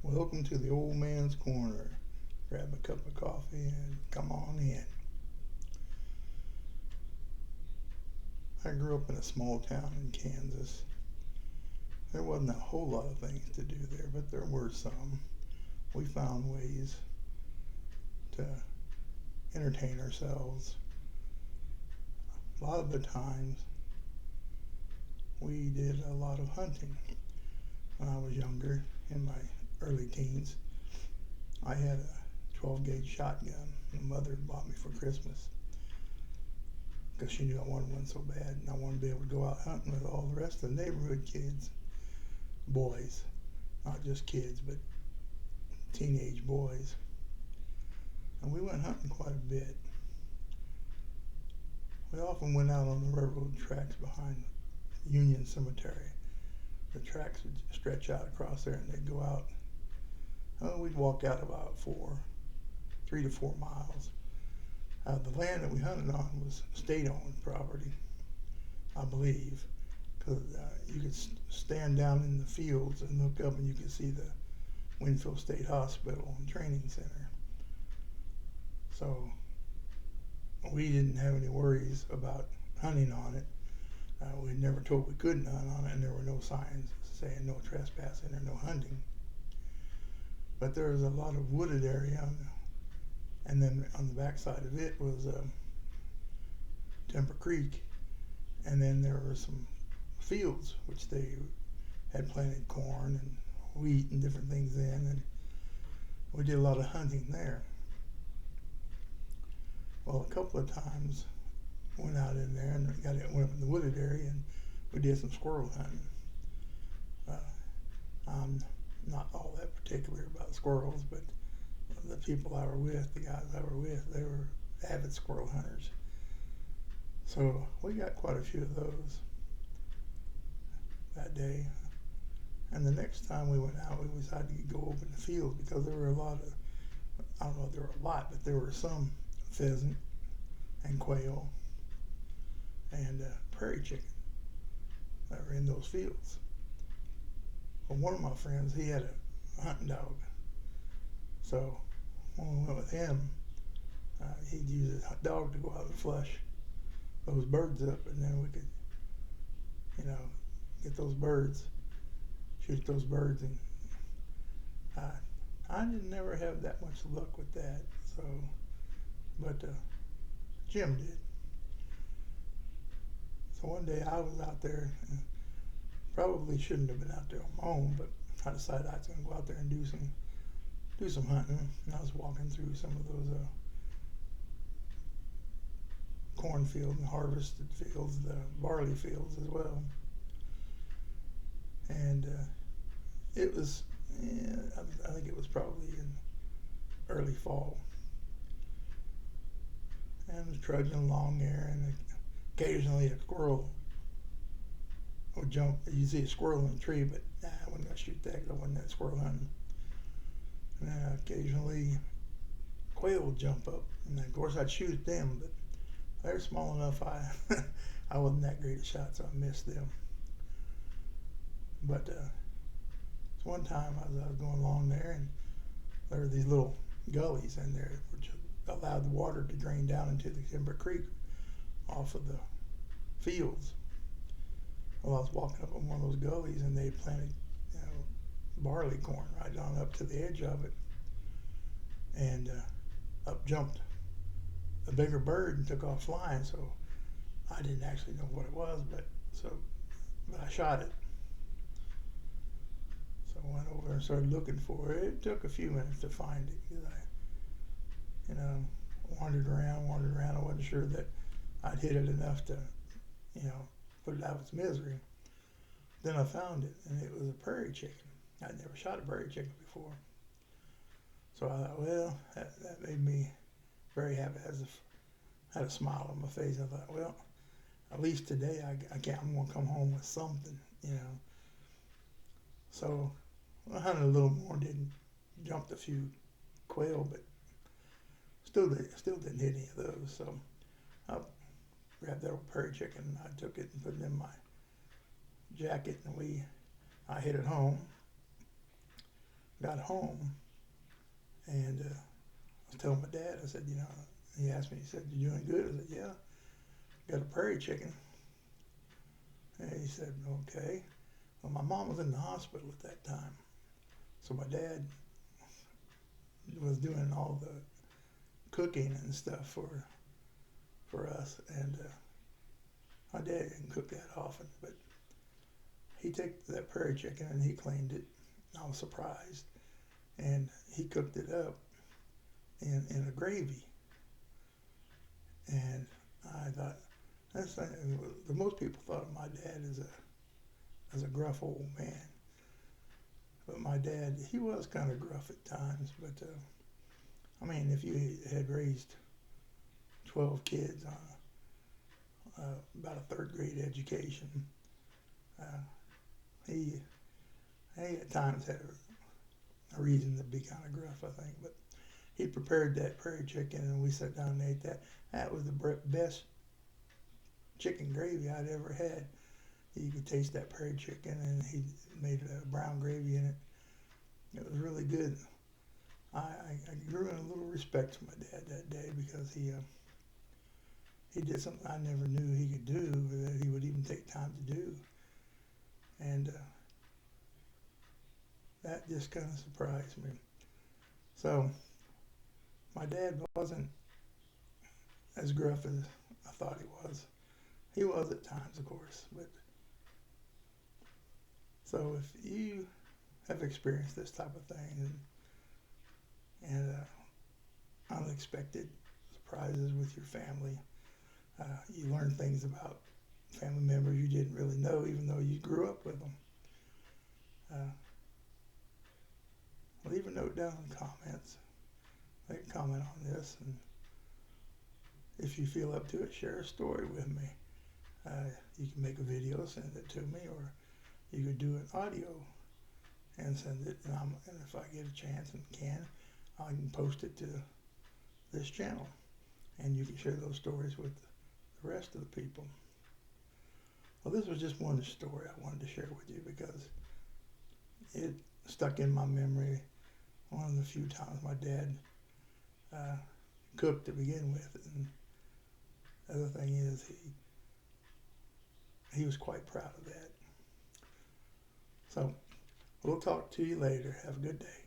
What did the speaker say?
Welcome to the old man's corner. Grab a cup of coffee and come on in. I grew up in a small town in Kansas. There wasn't a whole lot of things to do there, but there were some. We found ways to entertain ourselves. A lot of the times, we did a lot of hunting. When I was younger, in my early teens, I had a 12 gauge shotgun my mother had bought me for Christmas because she knew I wanted one so bad, and I wanted to be able to go out hunting with all the rest of the neighborhood kids, boys, not just kids, but teenage boys. And we went hunting quite a bit. We often went out on the railroad tracks behind Union Cemetery. The tracks would stretch out across there, and they'd go out. We'd walk out about 3 to 4 miles. The land that we hunted on was state-owned property, I believe, because you could stand down in the fields and look up, and you could see the Winfield State Hospital and Training Center. So we didn't have any worries about hunting on it. We were never told we couldn't hunt on it, and there were no signs saying no trespassing or no hunting. But there was a lot of wooded area, and then on the backside of it was Temper Creek, and then there were some fields which they had planted corn and wheat and different things in, and we did a lot of hunting there. Well, a couple of times went out in there and went up in the wooded area, and we did some squirrel hunting. I'm not all that particular about squirrels, but the people I were with, the guys I were with, they were avid squirrel hunters. So we got quite a few of those that day. And the next time we went out, we decided to go over in the field because there were a lot of, I don't know if there were a lot, but there were some pheasant and quail and prairie chicken that were in those fields. Well, one of my friends, he had a hunting dog. So when we went with him, he'd use his dog to go out and flush those birds up, and then we could, get those birds, shoot those birds, and I didn't never have that much luck with that. So, but Jim did. So one day I was out there, and probably shouldn't have been out there on my own, but I decided I was going to go out there and do some hunting. And I was walking through some of those cornfield and harvested fields, the barley fields as well. And it was, I think it was probably in early fall. And I was trudging along there, and occasionally a squirrel would jump. You see a squirrel in a tree, but I wasn't going to shoot that because I wasn't that squirrel hunting. And then occasionally quail would jump up, and of course I'd shoot at them, but they're small enough I wasn't that great a shot, so I missed them. But one time I was going along there, and there were these little gullies in there which allowed the water to drain down into the Timber Creek off of the fields. Well, I was walking up on one of those gullies, and they planted barley corn right on up to the edge of it, and up jumped a bigger bird and took off flying. So I didn't actually know what it was, but I shot it. So I went over and started looking for it. It took a few minutes to find it because I wandered around. I wasn't sure that I'd hit it enough to put it out of its misery. Then I found it, and it was a prairie chicken. I'd never shot a prairie chicken before. So I thought, well, that made me very happy. I had a smile on my face. I thought, well, at least today I'm going to come home with something, So I hunted a little more, didn't jumped a few quail, but still didn't hit any of those. So I grabbed that old prairie chicken, and I took it and put it in my jacket, and I hit it home. got home, and I was telling my dad, I said, he asked me, he said, "You doing good?" I said, "Yeah, got a prairie chicken." And he said, "Okay." Well, my mom was in the hospital at that time, so my dad was doing all the cooking and stuff for us, and my dad didn't cook that often, but he took that prairie chicken and he cleaned it. I was surprised, and he cooked it up in a gravy, and I thought the most people thought of my dad as a gruff old man, but my dad, he was kind of gruff at times. But I mean, if you had raised 12 kids on about a third grade education, uh, he at times had a reason to be kind of gruff, I think. But he prepared that prairie chicken, and we sat down and ate that. That was the best chicken gravy I'd ever had. You could taste that prairie chicken, and he made a brown gravy in it. It was really good. I grew in a little respect for my dad that day because he did something I never knew he could do, that he would even take time to do, and that just kind of surprised me. So my dad wasn't as gruff as I thought he was. He was at times, of course, but so if you have experienced this type of thing and unexpected surprises with your family, you learn things about family members you didn't really know, even though you grew up with them. Uh, Leave a note down in the comments. Make a comment on this, and if you feel up to it, share a story with me. You can make a video, send it to me, or you could do an audio and send it. And if I get a chance and can, I can post it to this channel, and you can share those stories with the rest of the people. Well, this was just one story I wanted to share with you because it stuck in my memory. One of the few times my dad cooked to begin with, and the other thing is he was quite proud of that. So we'll talk to you later. Have a good day.